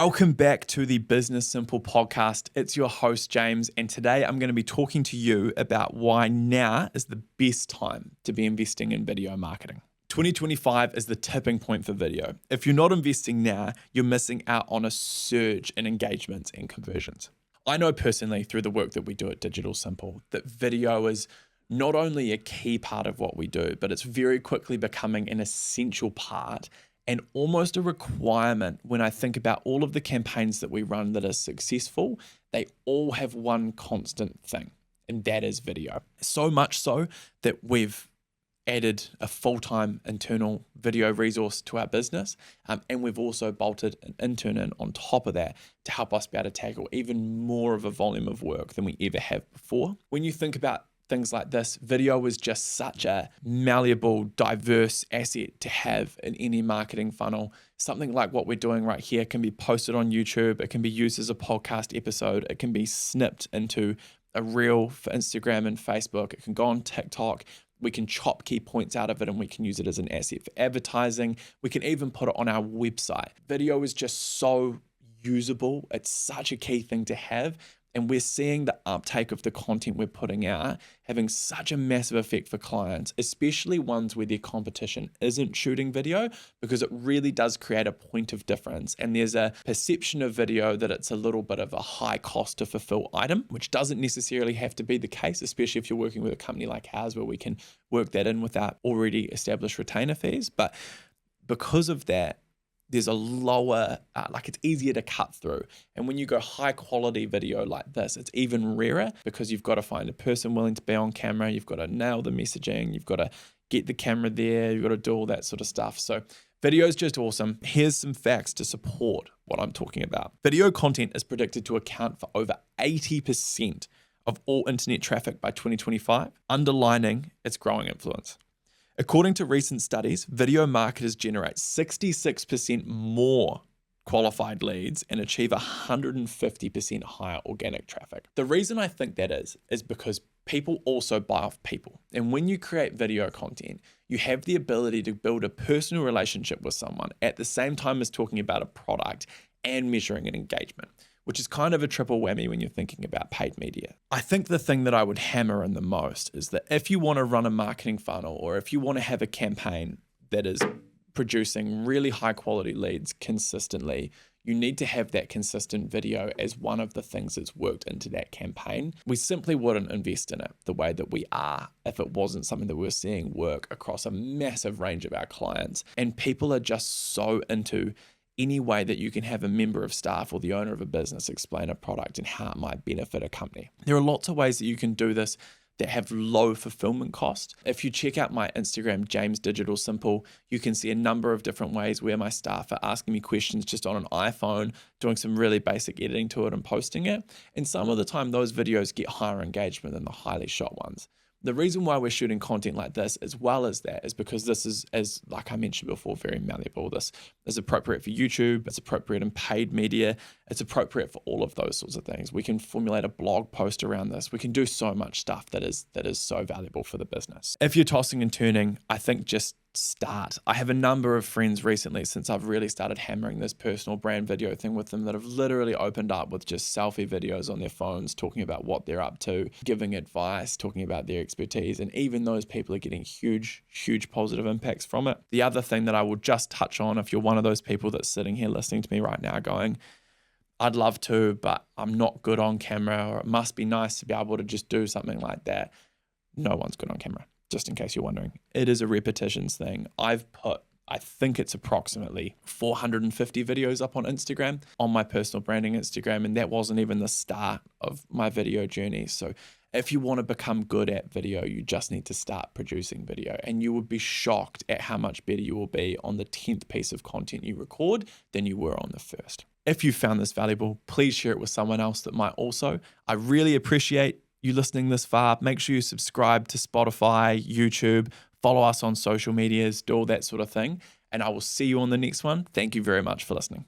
Welcome back to the Business Simple podcast. It's your host, James, and today I'm going to be talking to you about why now is the best time to be investing in video marketing. 2025 is the tipping point for video. If you're not investing now, you're missing out on a surge in engagements and conversions. I know personally through the work that we do at Digital Simple that video is not only a key part of what we do, but it's very quickly becoming an essential part and almost a requirement. When I think about all of the campaigns that we run that are successful, they all have one constant thing, and that is video. So much so that we've added a full-time internal video resource to our business, and we've also bolted an intern in on top of that to help us be able to tackle even more of a volume of work than we ever have before. When you think about things like this, video is just such a malleable, diverse asset to have in any marketing funnel. Something like what we're doing right here can be posted on YouTube. It can be used as a podcast episode. It can be snipped into a reel for Instagram and Facebook. It can go on TikTok. We can chop key points out of it and we can use it as an asset for advertising. We can even put it on our website. Video is just so usable. It's such a key thing to have. And we're seeing the uptake of the content we're putting out having such a massive effect for clients, especially ones where their competition isn't shooting video, because it really does create a point of difference. And there's a perception of video that it's a little bit of a high cost to fulfill item, which doesn't necessarily have to be the case, especially if you're working with a company like ours where we can work that in with our already established retainer fees. But because of that, there's a lower, it's easier to cut through. And when you go high quality video like this, it's even rarer because you've got to find a person willing to be on camera. You've got to nail the messaging. You've got to get the camera there. You've got to do all that sort of stuff. So video is just awesome. Here's some facts to support what I'm talking about. Video content is predicted to account for over 80% of all internet traffic by 2025, underlining its growing influence. According to recent studies, video marketers generate 66% more qualified leads and achieve 150% higher organic traffic. The reason I think that is because people also buy off people. And when you create video content, you have the ability to build a personal relationship with someone at the same time as talking about a product and measuring an engagement, which is kind of a triple whammy when you're thinking about paid media. I think the thing that I would hammer in the most is that if you want to run a marketing funnel or if you want to have a campaign that is producing really high quality leads consistently, you need to have that consistent video as one of the things that's worked into that campaign. We simply wouldn't invest in it the way that we are if it wasn't something that we're seeing work across a massive range of our clients. And people are just so into any way that you can have a member of staff or the owner of a business explain a product and how it might benefit a company. There are lots of ways that you can do this that have low fulfillment cost. If you check out my Instagram, James Digital Simple, you can see a number of different ways where my staff are asking me questions just on an iPhone, doing some really basic editing to it and posting it. And some of the time those videos get higher engagement than the highly shot ones. The reason why we're shooting content like this as well as that is because this is, as like I mentioned before, very malleable. This is appropriate for YouTube, it's appropriate in paid media, it's appropriate for all of those sorts of things. We can formulate a blog post around this. We can do so much stuff that is so valuable for the business. If you're tossing and turning, I think just start. I have a number of friends recently since I've really started hammering this personal brand video thing with them that have literally opened up with just selfie videos on their phones, talking about what they're up to, giving advice, talking about their expertise. And even those people are getting huge positive impacts from it. The other thing that I will just touch on, if you're one of those people that's sitting here listening to me right now going, I'd love to, but I'm not good on camera, or it must be nice to be able to just do something like that. No one's good on camera. Just in case you're wondering. It is a repetitions thing. I've put, I think it's approximately 450 videos up on Instagram, on my personal branding Instagram, and that wasn't even the start of my video journey. So if you want to become good at video, you just need to start producing video, and you would be shocked at how much better you will be on the 10th piece of content you record than you were on the first. If you found this valuable, please share it with someone else that might also. I really appreciate you listening this far. Make sure you subscribe to Spotify, YouTube, follow us on social medias, do all that sort of thing. And I will see you on the next one. Thank you very much for listening.